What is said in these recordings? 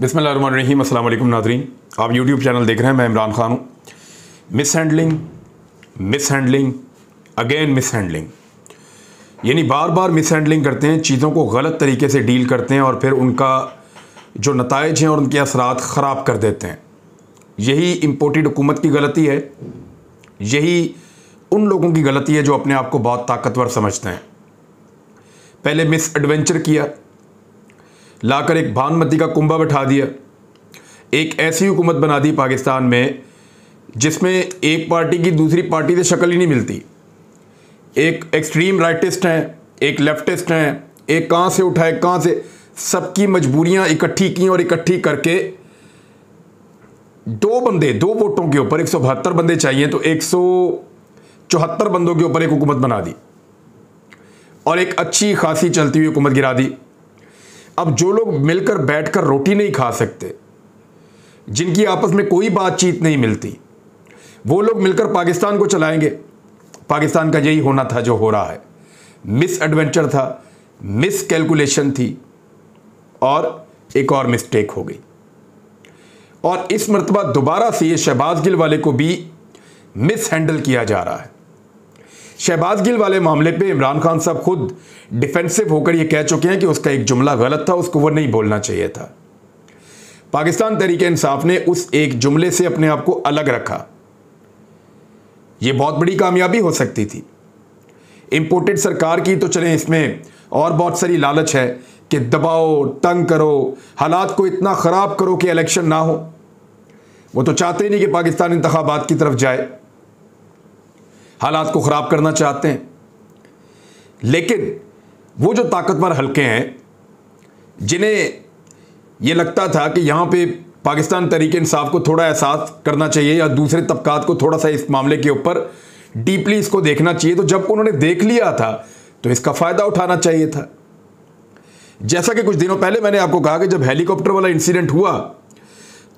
बिस्मिल्लाहिर्रहमानिर्रहीम। अस्सलाम वालेकुम नाज़रीन, आप यूट्यूब चैनल देख रहे हैं। मैं इमरान खान हूँ। Miss handling again miss handling, यानी बार बार मिस हैंडलिंग करते हैं, चीज़ों को गलत तरीके से डील करते हैं और फिर उनका जो नताइज हैं और उनके असरात ख़राब कर देते हैं। यही इम्पोर्टेड हुकूमत की गलती है, यही उन लोगों की गलती है जो अपने आप को बहुत ताकतवर समझते हैं। पहले मिस एडवेंचर किया, लाकर एक भानमती का कुंभा बैठा दिया, एक ऐसी हुकूमत बना दी पाकिस्तान में जिसमें एक पार्टी की दूसरी पार्टी से शक्ल ही नहीं मिलती। एक एक्सट्रीम राइटिस्ट हैं, एक लेफ्टिस्ट हैं, एक कहाँ से उठाए कहाँ से, सबकी मजबूरियां इकट्ठी की और इकट्ठी करके दो वोटों के ऊपर 172 बंदे चाहिए तो 174 बंदों के ऊपर एक हुकूमत बना दी और एक अच्छी खासी चलती हुई हुकूमत गिरा दी। अब जो लोग मिलकर बैठकर रोटी नहीं खा सकते, जिनकी आपस में कोई बातचीत नहीं मिलती, वो लोग मिलकर पाकिस्तान को चलाएंगे। पाकिस्तान का यही होना था जो हो रहा है। मिस एडवेंचर था, मिस कैलकुलेशन थी और एक और मिस्टेक हो गई। और इस मर्तबा दोबारा से ये शहबाज गिल वाले को भी मिस हैंडल किया जा रहा है। शहबाज गिल वाले मामले पे इमरान खान साहब खुद डिफेंसिव होकर ये कह चुके हैं कि उसका एक जुमला गलत था, उसको वो नहीं बोलना चाहिए था। पाकिस्तान तहरीक इंसाफ ने उस एक जुमले से अपने आप को अलग रखा। ये बहुत बड़ी कामयाबी हो सकती थी। इंपोर्टेड सरकार की तो चलें, इसमें और बहुत सारी लालच है कि दबाओ, तंग करो, हालात को इतना ख़राब करो कि इलेक्शन ना हो। वो तो चाहते ही नहीं कि पाकिस्तान इंतखाबात की तरफ जाए, हालात को ख़राब करना चाहते हैं। लेकिन वो जो ताकतवर हल्के हैं, जिन्हें ये लगता था कि यहाँ पे पाकिस्तान तहरीक इंसाफ को थोड़ा एहसास करना चाहिए या दूसरे तबकात को थोड़ा सा इस मामले के ऊपर डीपली इसको देखना चाहिए, तो जब उन्होंने देख लिया था तो इसका फ़ायदा उठाना चाहिए था। जैसा कि कुछ दिनों पहले मैंने आपको कहा कि जब हेलीकॉप्टर वाला इंसिडेंट हुआ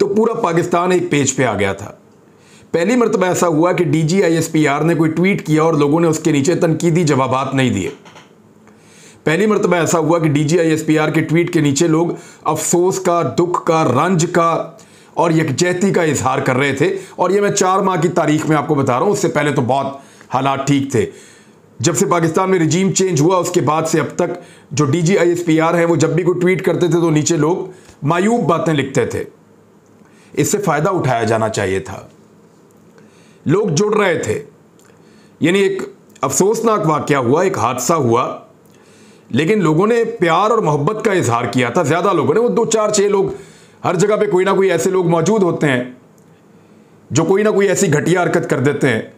तो पूरा पाकिस्तान एक पेज पे आ गया था। पहली मरतबा ऐसा हुआ कि DGISPR ने कोई ट्वीट किया और लोगों ने उसके नीचे तनकीदी जवाबात नहीं दिए। पहली मरतबा ऐसा हुआ कि DGISPR के ट्वीट के नीचे लोग अफसोस का, दुख का, रंज का और यकजहती का इजहार कर रहे थे। और ये मैं 4 माह की तारीख में आपको बता रहा हूँ, उससे पहले तो बहुत हालात ठीक थे। जब से पाकिस्तान में रिजीम चेंज हुआ उसके बाद से अब तक जो DGISPR है वो जब भी कोई ट्वीट करते थे तो नीचे लोग मायूब बातें लिखते थे। इससे फ़ायदा उठाया जाना चाहिए था, लोग जुड़ रहे थे। यानी एक अफसोसनाक वाक़या हुआ, एक हादसा हुआ, लेकिन लोगों ने प्यार और मोहब्बत का इजहार किया था। ज़्यादा लोगों ने, वो 2 4 6 लोग, हर जगह पे कोई ना कोई ऐसे लोग मौजूद होते हैं जो कोई ना कोई ऐसी घटिया हरकत कर देते हैं,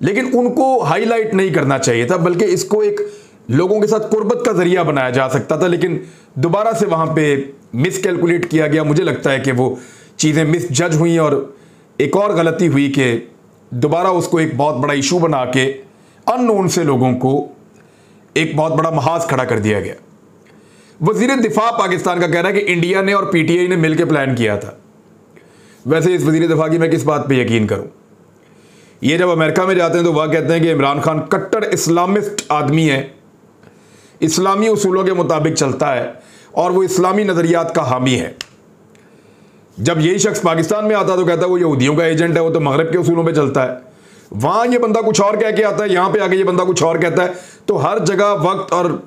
लेकिन उनको हाईलाइट नहीं करना चाहिए था, बल्कि इसको एक लोगों के साथ कुर्बत का जरिया बनाया जा सकता था। लेकिन दोबारा से वहाँ पे मिस कैलकुलेट किया गया। मुझे लगता है कि वो चीज़ें मिस जज हुई और एक और गलती हुई कि दोबारा उसको एक बहुत बड़ा इशू बना के अननोन से लोगों को एक बहुत बड़ा महाज खड़ा कर दिया गया। वज़ीर दिफा पाकिस्तान का कह रहा है कि इंडिया ने और PTI ने मिलकर प्लान किया था। वैसे इस वज़ीर दिफा की मैं किस बात पे यकीन करूं? ये जब अमेरिका में जाते हैं तो वह कहते हैं कि इमरान खान कट्टर इस्लामिस्ट आदमी है, इस्लामी उसूलों के मुताबिक चलता है और वो इस्लामी नज़रियात का हामी है। जब यही शख्स पाकिस्तान में आता तो कहता है वो यहूदियों का एजेंट है, वो तो मगरब के उसूलों पे चलता है। वहाँ ये बंदा कुछ और कह के आता है, यहाँ पे आके ये बंदा कुछ और कहता है। तो हर जगह वक्त और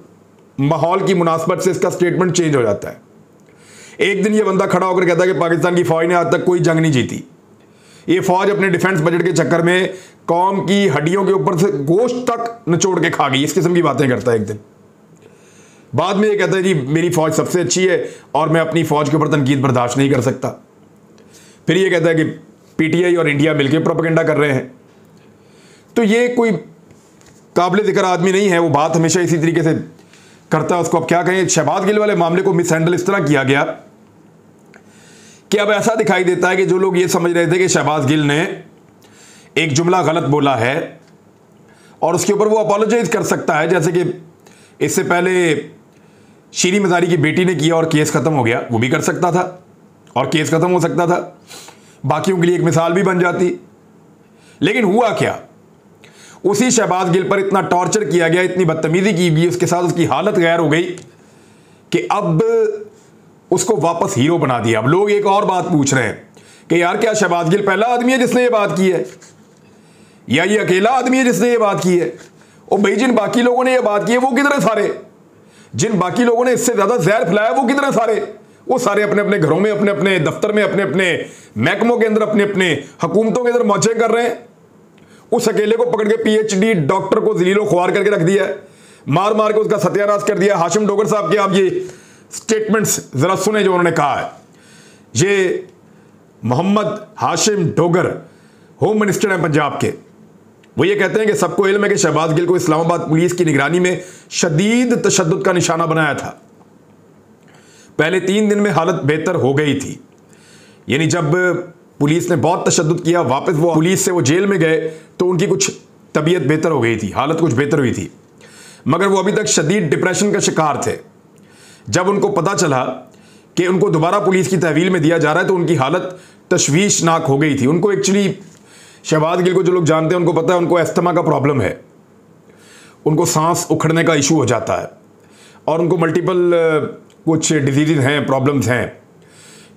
माहौल की मुनासबत से इसका स्टेटमेंट चेंज हो जाता है। एक दिन ये बंदा खड़ा होकर कहता है कि पाकिस्तान की फ़ौज ने आज तक कोई जंग नहीं जीती, ये फ़ौज अपने डिफेंस बजट के चक्कर में कौम की हड्डियों के ऊपर से गोश्त तक निचोड़ के खा गई। इस किस्म की बातें करता है एक दिन। बाद में ये कहता है जी मेरी फ़ौज सबसे अच्छी है और मैं अपनी फ़ौज के ऊपर तनकीद बर्दाश्त नहीं कर सकता। फिर ये कहता है कि PTI और इंडिया मिलकर प्रोपेगेंडा कर रहे हैं। तो ये कोई काबिल ज़िक्र आदमी नहीं है, वो बात हमेशा इसी तरीके से करता है। उसको अब क्या कहें। शहबाज गिल वाले मामले को मिस हैंडल इस तरह किया गया कि अब ऐसा दिखाई देता है कि जो लोग ये समझ रहे थे कि शहबाज गिल ने एक जुमला गलत बोला है और उसके ऊपर वो अपोलोजाइज कर सकता है, जैसे कि इससे पहले शीरी मज़ारी की बेटी ने किया और केस ख़त्म हो गया, वो भी कर सकता था और केस ख़त्म हो सकता था, बाकियों के लिए एक मिसाल भी बन जाती। लेकिन हुआ क्या, उसी शहबाज गिल पर इतना टॉर्चर किया गया, इतनी बदतमीजी की गई, उसके साथ उसकी हालत गैर हो गई कि अब उसको वापस हीरो बना दिया। अब लोग एक और बात पूछ रहे हैं कि यार क्या शहबाज गिल पहला आदमी है जिसने ये बात की है, या ये अकेला आदमी है जिसने ये बात की है? और भाई जिन बाकी लोगों ने ये बात की है वो कितने सारे, जिन बाकी लोगों ने इससे ज्यादा जहर फैलाया वो कितने सारे? वो सारे अपने अपने घरों में, अपने अपने दफ्तर में, अपने अपने महकमों के अंदर, अपने अपने हुकूमतों के अंदर मौजे कर रहे हैं। उस अकेले को पकड़ के पीएचडी डॉक्टर को जलीलो ख्वार करके रख दिया है, मार मार के उसका सत्यानाश कर दिया। हाशिम डोगर साहब के आप ये स्टेटमेंट्स जरा सुने जो उन्होंने कहा है। ये मोहम्मद हाशिम डोगर होम मिनिस्टर हैं पंजाब के। वो ये कहते हैं कि सबको इल्म है कि शहबाज गिल को इस्लामाबाद पुलिस की निगरानी में शदीद तशद्दुद का निशाना बनाया था। पहले 3 दिन में हालत बेहतर हो गई थी, यानी जब पुलिस ने बहुत तशद्दुद किया, वापस वो पुलिस से वो जेल में गए तो उनकी कुछ तबीयत बेहतर हो गई थी, हालत कुछ बेहतर हुई थी, मगर वो अभी तक शदीद डिप्रेशन का शिकार थे। जब उनको पता चला कि उनको दोबारा पुलिस की तहवील में दिया जा रहा है तो उनकी हालत तशवीशनाक हो गई थी। उनको एक्चुअली शहबाज गिल को जो लोग जानते हैं उनको पता है उनको अस्थमा का प्रॉब्लम है, उनको सांस उखड़ने का इशू हो जाता है और उनको मल्टीपल कुछ डिजीज़ हैं, प्रॉब्लम्स हैं।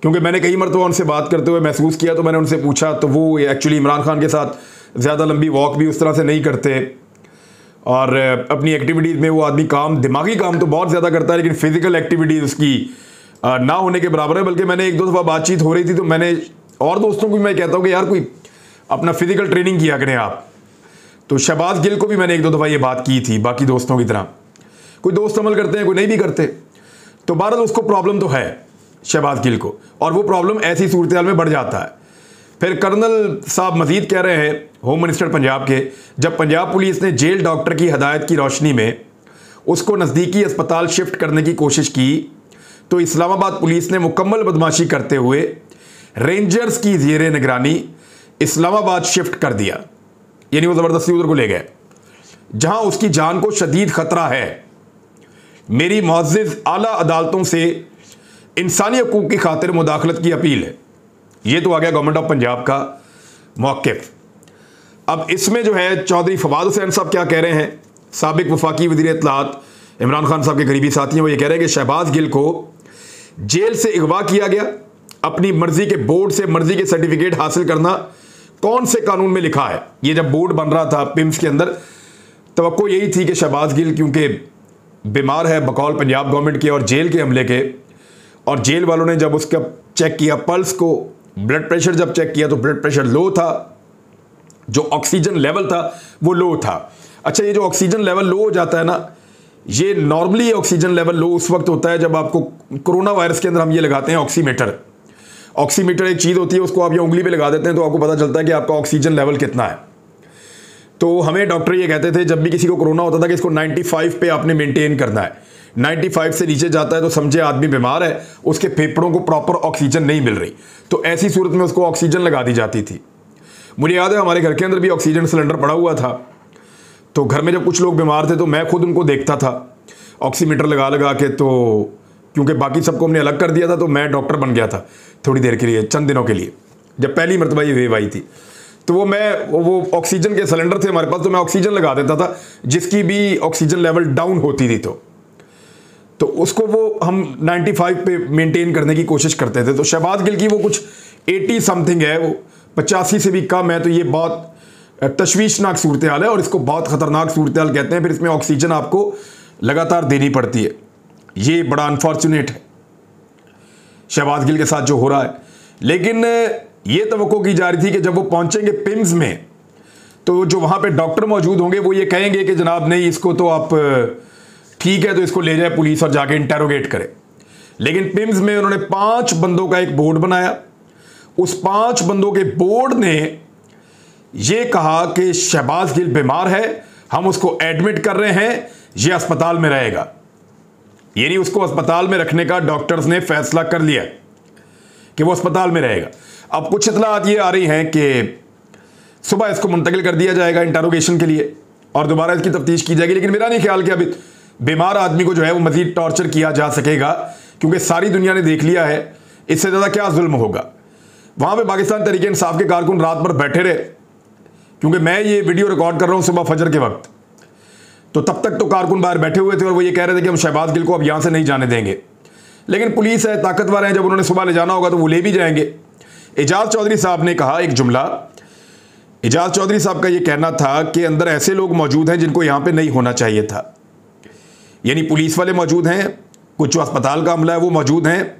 क्योंकि मैंने कई मरतबा उनसे बात करते हुए महसूस किया तो मैंने उनसे पूछा तो वो एक्चुअली इमरान खान के साथ ज़्यादा लंबी वॉक भी उस तरह से नहीं करते और अपनी एक्टिविटीज़ में वो आदमी दिमागी काम तो बहुत ज़्यादा करता है लेकिन फिज़िकल एक्टिविटीज़ उसकी ना होने के बराबर है। बल्कि मैंने 1-2 दफ़ा बातचीत हो रही थी तो मैंने और दोस्तों को भी मैं कहता हूँ कि यार कोई अपना फिज़िकल ट्रेनिंग किया करें आप। तो शहबाज गिल को भी मैंने 1-2 दफ़ा ये बात की थी, बाकी दोस्तों की तरह। कोई दोस्त अमल करते हैं, कोई नहीं भी करते। तो बहरहाल उसको प्रॉब्लम तो है शहबाज गिल को, और वो प्रॉब्लम ऐसी सूरत हाल में बढ़ जाता है। फिर कर्नल साहब मजीद कह रहे हैं, होम मिनिस्टर पंजाब के, जब पंजाब पुलिस ने जेल डॉक्टर की हदायत की रोशनी में उसको नज़दीकी अस्पताल शिफ्ट करने की कोशिश की तो इस्लामाबाद पुलिस ने मुकम्मल बदमाशी करते हुए रेंजर्स की ज़ेरे निगरानी इस्लामाबाद शिफ्ट कर दिया। यानी वो ज़बरदस्ती उधर को ले गए जहां उसकी जान को शदीद खतरा है। मेरी मुअज़्ज़िज़ आला अदालतों से इंसानी हकूक़ की खातिर मुदाखलत की अपील है। ये तो आ गया गवर्नमेंट ऑफ पंजाब का मौक़िफ़। अब इसमें जो है चौधरी फवाद हुसैन साहब क्या कह रहे हैं, साबिक वफाकी वज़ीर इत्तलात इमरान खान साहब के करीबी साथी हैं। वो ये कह रहे हैं कि शहबाज गिल को जेल से अगवा किया गया, अपनी मर्जी के बोर्ड से मर्जी के सर्टिफिकेट हासिल करना कौन से कानून में लिखा है? ये जब बोर्ड बन रहा था पिम्स के अंदर, तवक्को यही थी कि शहबाज गिल क्योंकि बीमार है बकौल पंजाब गवर्नमेंट के और जेल के हमले के, और जेल वालों ने जब उसका चेक किया पल्स को, ब्लड प्रेशर जब चेक किया तो ब्लड प्रेशर लो था, जो ऑक्सीजन लेवल था वो लो था। अच्छा, ये जो ऑक्सीजन लेवल लो हो जाता है ना, ये नॉर्मली ऑक्सीजन लेवल लो उस वक्त होता है जब आपको कोरोना वायरस के अंदर हम ये लगाते हैं ऑक्सीमीटर। ऑक्सीमीटर एक चीज़ होती है, उसको आप ये उंगली पे लगा देते हैं तो आपको पता चलता है कि आपका ऑक्सीजन लेवल कितना है। तो हमें डॉक्टर ये कहते थे जब भी किसी को कोरोना होता था कि इसको 95 पे आपने मेंटेन करना है। 95 से नीचे जाता है तो समझे आदमी बीमार है, उसके फेफड़ों को प्रॉपर ऑक्सीजन नहीं मिल रही, तो ऐसी सूरत में उसको ऑक्सीजन लगा दी जाती थी। मुझे याद है हमारे घर के अंदर भी ऑक्सीजन सिलेंडर पड़ा हुआ था, तो घर में जब कुछ लोग बीमार थे तो मैं खुद उनको देखता था ऑक्सीमीटर लगा लगा के। तो क्योंकि बाकी सबको हमने अलग कर दिया था तो मैं डॉक्टर बन गया था थोड़ी देर के लिए, चंद दिनों के लिए, जब पहली मरतबा ये वेव आई थी। तो वो ऑक्सीजन के सिलेंडर थे हमारे पास, तो मैं ऑक्सीजन लगा देता था जिसकी भी ऑक्सीजन लेवल डाउन होती थी तो उसको वो हम 95 पे मेंटेन करने की कोशिश करते थे। तो शहबाज गिल की वो कुछ 80 समथिंग है, वो 85 से भी कम है, तो ये बहुत तशवीशनाक सूरत हाल है और इसको बहुत ख़तरनाक सूरत हाल कहते हैं। फिर इसमें ऑक्सीजन आपको लगातार देनी पड़ती है, ये बड़ा अनफॉर्चुनेट है शहबाज गिल के साथ जो हो रहा है। लेकिन ये तवक्को की जा रही थी कि जब वो पहुंचेंगे पिम्स में तो जो वहां पे डॉक्टर मौजूद होंगे वो ये कहेंगे कि जनाब नहीं, इसको तो आप ठीक है तो इसको ले जाए पुलिस और जाके इंटेरोगेट करे। लेकिन पिम्स में उन्होंने 5 बंदों का एक बोर्ड बनाया। उस 5 बंदों के बोर्ड ने ये कहा कि शहबाज गिल बीमार है, हम उसको एडमिट कर रहे हैं, ये अस्पताल में रहेगा। यानी उसको अस्पताल में रखने का डॉक्टर्स ने फैसला कर लिया कि वो अस्पताल में रहेगा। अब कुछ इत्तलात ये आ रही हैं कि सुबह इसको मुंतकिल कर दिया जाएगा इंटरोगेशन के लिए और दोबारा इसकी तफ्तीश की जाएगी। लेकिन मेरा नहीं ख्याल कि अभी बीमार आदमी को जो है वो मजीद टॉर्चर किया जा सकेगा, क्योंकि सारी दुनिया ने देख लिया है इससे ज़्यादा क्या जुल्म होगा। वहाँ पे पाकिस्तान तहरीक इंसाफ के कारकुन रात भर बैठे रहे, क्योंकि मैं ये वीडियो रिकॉर्ड कर रहा हूँ सुबह फजर के वक्त, तो तब तक तो कारकुन बाहर बैठे हुए थे और वो ये कह रहे थे कि हम शहबाज गिल को अब यहाँ से नहीं जाने देंगे। लेकिन पुलिस है, ताकतवर है, जब उन्होंने सुबह ले जाना होगा तो वो ले भी जाएंगे। एजाज चौधरी साहब ने कहा एक जुमला, एजाज चौधरी साहब का ये कहना था कि अंदर ऐसे लोग मौजूद हैं जिनको यहां पे नहीं होना चाहिए था। यानी पुलिस वाले मौजूद हैं, कुछ जो अस्पताल का अमला है वो मौजूद हैं,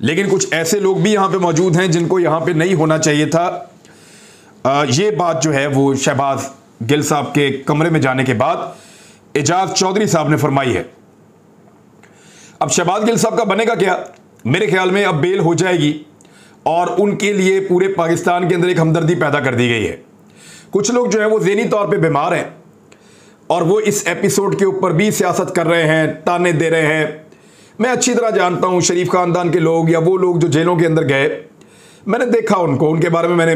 लेकिन कुछ ऐसे लोग भी यहां पे मौजूद हैं जिनको यहां पे नहीं होना चाहिए था। ये बात जो है वो शहबाज गिल साहब के कमरे में जाने के बाद एजाज चौधरी साहब ने फरमाई है। अब शहबाज गिल साहब का बनेगा क्या? मेरे ख्याल में अब बेल हो जाएगी और उनके लिए पूरे पाकिस्तान के अंदर एक हमदर्दी पैदा कर दी गई है। कुछ लोग जो है वो ज़हनी तौर पे बीमार हैं और वो इस एपिसोड के ऊपर भी सियासत कर रहे हैं, ताने दे रहे हैं। मैं अच्छी तरह जानता हूं शरीफ खानदान के लोग या वो लोग जो जेलों के अंदर गए, मैंने देखा उनको, उनके बारे में मैंने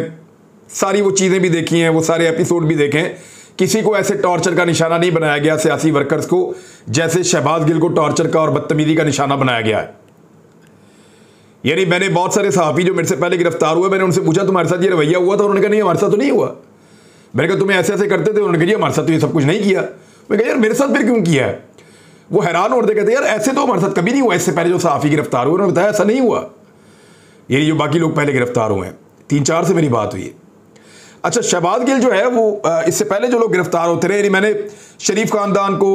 सारी वो चीज़ें भी देखी हैं, वो सारे एपिसोड भी देखे हैं। किसी को ऐसे टॉर्चर का निशाना नहीं बनाया गया सियासी वर्कर्स को जैसे शहबाज गिल को टॉर्चर का और बदतमीजी का निशाना बनाया गया है। यानी मैंने बहुत सारे सहाफ़ी जो मेरे से पहले गिरफ्तार हुए, मैंने उनसे पूछा तुम्हारे साथ ये रवैया हुआ था? उन्होंने कहा नहीं हमारे साथ तो नहीं हुआ। मैंने कहा तुम्हें ऐसे ऐसे करते थे? उन्होंने कहा जी हमारे साथ तो ये सब कुछ नहीं किया। मैं कहा यार मेरे साथ फिर क्यों किया है? वो हैरान होते कहते यार ऐसे तो हमारे साथ कभी नहीं हुआ। इससे पहले जो सहाफ़ी गिरफ्तार हुए उन्होंने बताया ऐसा नहीं हुआ। ये जो बाकी लोग पहले गिरफ्तार हुए हैं, 3-4 से मेरी बात हुई है। अच्छा, शहबाज गिल जो है वो इससे पहले जो लोग गिरफ्तार होते रहे, मैंने शरीफ खानदान को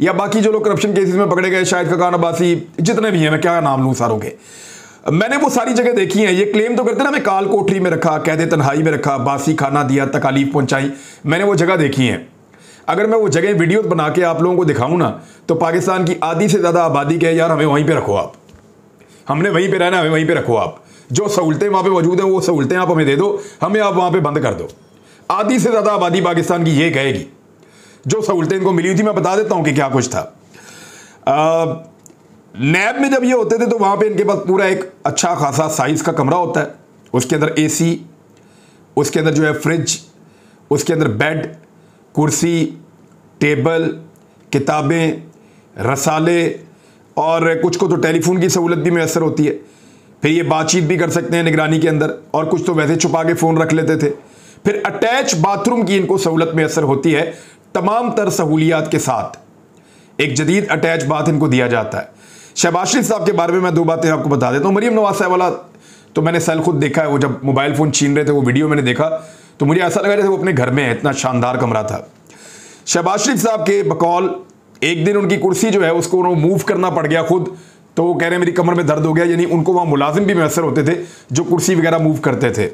या बाकी जो लोग करप्शन केसेस में पकड़े गए, शाहिद खकान अब्बासी, जितने भी हैं, मैं क्या नाम लूँ सारों के, मैंने वो सारी जगह देखी हैं। ये क्लेम तो करते ना मैं काल कोठरी में रखा, कैदे तन्हाई में रखा, बासी खाना दिया, तकालीफ पहुंचाई, मैंने वो जगह देखी हैं। अगर मैं वो जगह वीडियो बना के आप लोगों को दिखाऊं ना तो पाकिस्तान की आधी से ज़्यादा आबादी कहे यार हमें वहीं पे रखो, आप हमने वहीं पे रहना, हमें वहीं पे रखो, आप जो सहूलतें वहाँ पे मौजूद हैं वो सहूलतें आप हमें दे दो, हमें आप वहाँ पे बंद कर दो। आधी से ज़्यादा आबादी पाकिस्तान की ये कहेगी। जो सहूलतें इनको मिली थी मैं बता देता हूँ कि क्या कुछ था। नैब में जब ये होते थे तो वहाँ पे इनके पास पूरा एक अच्छा खासा साइज़ का कमरा होता है, उसके अंदर AC, उसके अंदर जो है फ्रिज, उसके अंदर बेड, कुर्सी, टेबल, किताबें, रसाले और कुछ को तो टेलीफोन की सहूलत भी मैसर होती है। फिर ये बातचीत भी कर सकते हैं निगरानी के अंदर, और कुछ तो वैसे छुपा के फ़ोन रख लेते थे। फिर अटैच बाथरूम की इनको सहूलत मैसर होती है, तमाम तर सहूलियात के साथ एक जदीद अटैच बाथ इनको दिया जाता है। शहबाज शरीफ साहब के बारे में मैं 2 बातें आपको बता देता हूँ। मरीम नवाज साहब वाला तो मैंने सेल खुद देखा है, वो जब मोबाइल फ़ोन छीन रहे थे वो वीडियो मैंने देखा तो मुझे ऐसा लगा जैसे वो अपने घर में है, इतना शानदार कमरा था। शहबाज शरीफ साहब के बकौल एक दिन उनकी कुर्सी जो है उसको मूव करना पड़ गया खुद, तो वो कह रहे हैं मेरी कमर में दर्द हो गया। यानी उनको वहाँ मुलाजिम भी मैसर होते थे जो कुर्सी वगैरह मूव करते थे।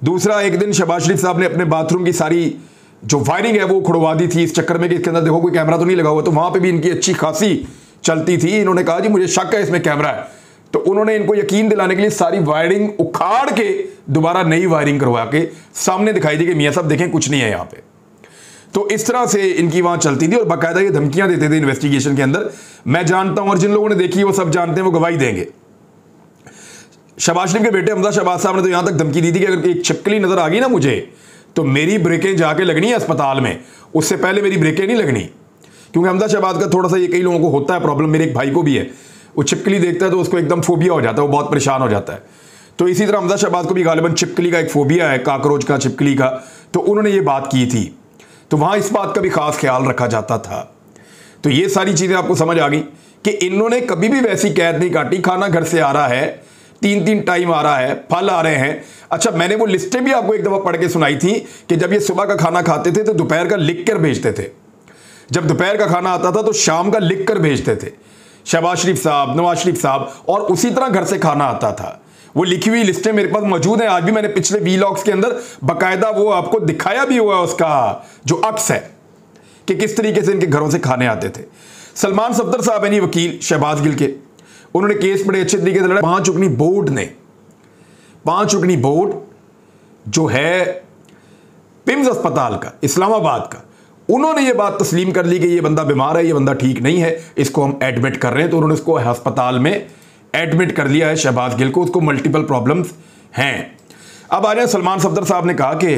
दूसरा, एक दिन शहबाज शरीफ साहब ने अपने बाथरूम की सारी जो वायरिंग है वो उखड़वा दी थी इस चक्कर में कि इसके अंदर देखो कोई कैमरा तो नहीं लगा हुआ, तो वहाँ पर भी इनकी अच्छी खासी चलती थी। इन्होंने कहा जी मुझे शक है इसमें कैमरा है, तो उन्होंने इनको यकीन दिलाने के लिए सारी वायरिंग उखाड़ के दोबारा नई वायरिंग करवा के सामने दिखाई दी कि मियाँ साहब देखें कुछ नहीं है यहाँ पे। तो इस तरह से इनकी वहाँ चलती थी और बाकायदा ये धमकियाँ देते थे इन्वेस्टिगेशन के अंदर। मैं जानता हूँ और जिन लोगों ने देखी वो सब जानते हैं, वो गवाही देंगे। शहबाज शरीफ के बेटे हमजा शहबाज साहब ने तो यहाँ तक धमकी दी थी कि अगर एक छिपकली नजर आ गई ना मुझे तो मेरी ब्रेकें जाके लगनी है अस्पताल में, उससे पहले मेरी ब्रेकें नहीं लगनी। क्योंकि हमजा शहबाज का थोड़ा सा ये कई लोगों को होता है प्रॉब्लम, मेरे एक भाई को भी है, वो छिपकली देखता है तो उसको एकदम फोबिया हो जाता है, वो बहुत परेशान हो जाता है। तो इसी तरह हमजा शहबाज को भी गालिबन छिपकली का एक फोबिया है, काकरोच का, छिपकली का। तो उन्होंने ये बात की थी, तो वहाँ इस बात का भी खास ख्याल रखा जाता था। तो ये सारी चीज़ें आपको समझ आ गई कि इन्होंने कभी भी वैसी कैद नहीं काटी। खाना घर से आ रहा है, 3-3 टाइम आ रहा है, फल आ रहे हैं। अच्छा, मैंने वो लिस्टें भी आपको एक दफ़ा पढ़ के सुनाई थी कि जब ये सुबह का खाना खाते थे तो दोपहर का लिख कर भेजते थे। जब दोपहर का खाना आता था तो शाम का लिख कर भेजते थे शहबाज शरीफ साहब, नवाज शरीफ साहब, और उसी तरह घर से खाना आता था। वो लिखी हुई लिस्टें मेरे पास मौजूद हैं आज भी। मैंने पिछले वीलॉग्स के अंदर बाकायदा वो आपको दिखाया भी हुआ है, उसका जो अक्स है कि किस तरीके से इनके घरों से खाने आते थे। सलमान सफदर साहब है नहीं वकील शहबाज गिल के, उन्होंने केस बड़े अच्छे तरीके से लड़ा। 5 उकनी बोर्ड ने, 5 उकनी बोर्ड जो है पिम्स अस्पताल का, इस्लामाबाद का, उन्होंने ये बात तस्लीम कर ली कि ये बंदा बीमार है, ये बंदा ठीक नहीं है, इसको हम एडमिट कर रहे हैं। तो उन्होंने उसको अस्पताल में एडमिट कर लिया है शहबाज गिल को, उसको मल्टीपल प्रॉब्लम्स हैं। अब आ जाए, सलमान सफदर साहब ने कहा कि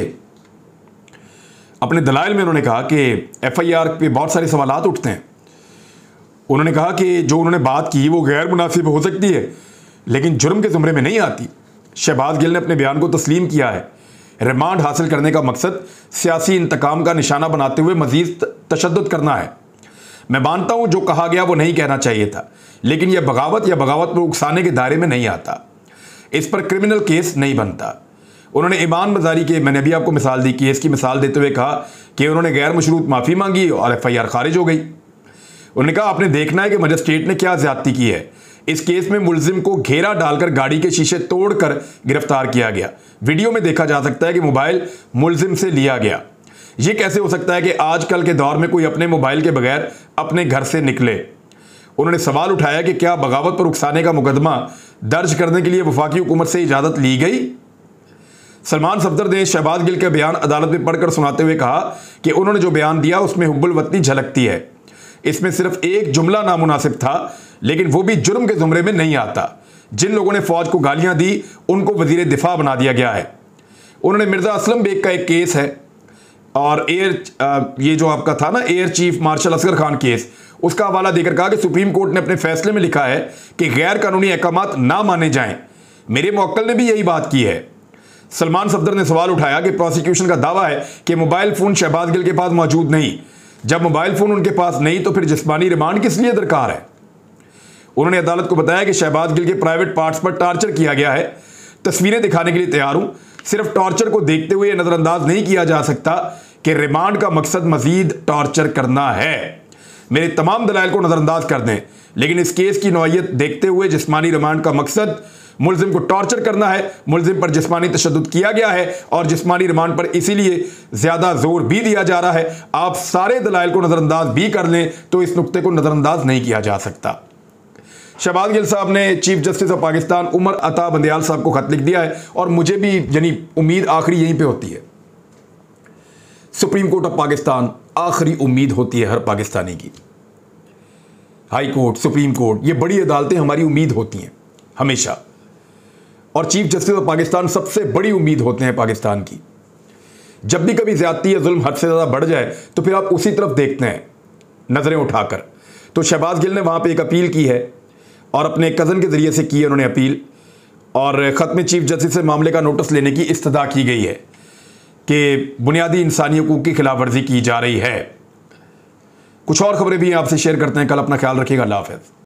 अपने दलाइल में उन्होंने कहा कि FIR पे बहुत सारे सवालात उठते हैं। उन्होंने कहा कि जो उन्होंने बात की वो गैर मुनासिब हो सकती है लेकिन जुर्म के ज़ुमरे में नहीं आती। शहबाज गिल ने अपने बयान को तस्लीम किया है। रिमांड हासिल करने का मकसद सियासी इंतकाम का निशाना बनाते हुए मजीद तशद्दुद करना है। मैं मानता हूं जो कहा गया वो नहीं कहना चाहिए था, लेकिन यह बगावत या बगावत पर उकसाने के दायरे में नहीं आता। इस पर क्रिमिनल केस नहीं बनता। उन्होंने ईमान मजारी के, मैंने अभी आपको मिसाल दी, केस की मिसाल देते हुए कहा कि उन्होंने गैर मशरूत माफ़ी मांगी और FIR खारिज हो गई। उन्होंने कहा आपने देखना है कि मजिस्ट्रेट ने क्या ज्यादती की है। इस केस में मुलजिम को घेरा डालकर गाड़ी के शीशे तोड़कर गिरफ्तार किया गया। वीडियो में देखा जा सकता है कि मोबाइल मुलजिम से लिया गया। यह कैसे हो सकता है कि आजकल के दौर में कोई अपने मोबाइल के बगैर अपने घर से निकले। उन्होंने सवाल उठाया कि क्या बगावत पर उकसाने का मुकदमा दर्ज करने के लिए वफाकी हुकूमत से इजाजत ली गई। सलमान सफदर ने शहबाज गिल का बयान अदालत में पढ़कर सुनाते हुए कहा कि उन्होंने जो बयान दिया उसमें हुब्बुल वतनी झलकती है। इसमें सिर्फ एक जुमला नामुनासिब था, लेकिन वो भी जुर्म के जुमरे में नहीं आता। जिन लोगों ने फौज को गालियां दी उनको वजीर दिफा बना दिया गया है। उन्होंने मिर्जा असलम बेग का एक केस है और ये जो आपका था ना air chief marshal Asghar Khan case, उसका हवाला देकर कहा कि सुप्रीम कोर्ट ने अपने फैसले में लिखा है कि गैर कानूनी अहकामात ना माने जाएं। मेरे मुवक्किल ने भी यही बात की है। सलमान सफदर ने सवाल उठाया कि प्रोसिक्यूशन का दावा है कि मोबाइल फोन शहबाज गिल के पास मौजूद नहीं। जब मोबाइल फोन उनके पास नहीं तो फिर जिस्मानी रिमांड किस लिए दरकार है। उन्होंने अदालत को बताया कि शहबाज गिल के प्राइवेट पार्ट्स पर टॉर्चर किया गया है। तस्वीरें दिखाने के लिए तैयार हूं। सिर्फ टॉर्चर को देखते हुए नजरअंदाज नहीं किया जा सकता कि रिमांड का मकसद मजीद टॉर्चर करना है। मेरे तमाम दलाइल को नजरअंदाज कर दें, लेकिन इस केस की नौइयत देखते हुए जिस्मानी रिमांड का मकसद मुलजिम को टॉर्चर करना है। मुलजिम पर जिस्मानी तशद्दुद किया गया है और जिस्मानी रिमांड पर इसीलिए ज्यादा जोर भी दिया जा रहा है। आप सारे दलाइल को नजरअंदाज भी कर लें तो इस नुक्ते को नजरअंदाज नहीं किया जा सकता। शहबाज गिल साहब ने chief justice of Pakistan Umar Ata Bandial साहब को खत लिख दिया है और मुझे भी यानी उम्मीद आखिरी यहीं पे होती है। सुप्रीम कोर्ट ऑफ पाकिस्तान आखिरी उम्मीद होती है हर पाकिस्तानी की। हाई कोर्ट, सुप्रीम कोर्ट, ये बड़ी अदालतें हमारी उम्मीद होती हैं हमेशा। और चीफ जस्टिस ऑफ पाकिस्तान सबसे बड़ी उम्मीद होते हैं पाकिस्तान की। जब भी कभी ज्यादती या जुल्म हद से ज्यादा बढ़ जाए तो फिर आप उसी तरफ देखते हैं नजरें उठाकर। तो शहबाज गिल ने वहां पे एक अपील की है और अपने कज़न के ज़रिए से की है उन्होंने अपील, और ख़त में चीफ जस्टिस से मामले का नोटिस लेने की इस्तदा की गई है कि बुनियादी इंसानी हुकूक की खिलाफ वर्जी की जा रही है। कुछ और खबरें भी आपसे शेयर करते हैं। कल अपना ख्याल रखिएगा। अल्लाह हाफ़िज़।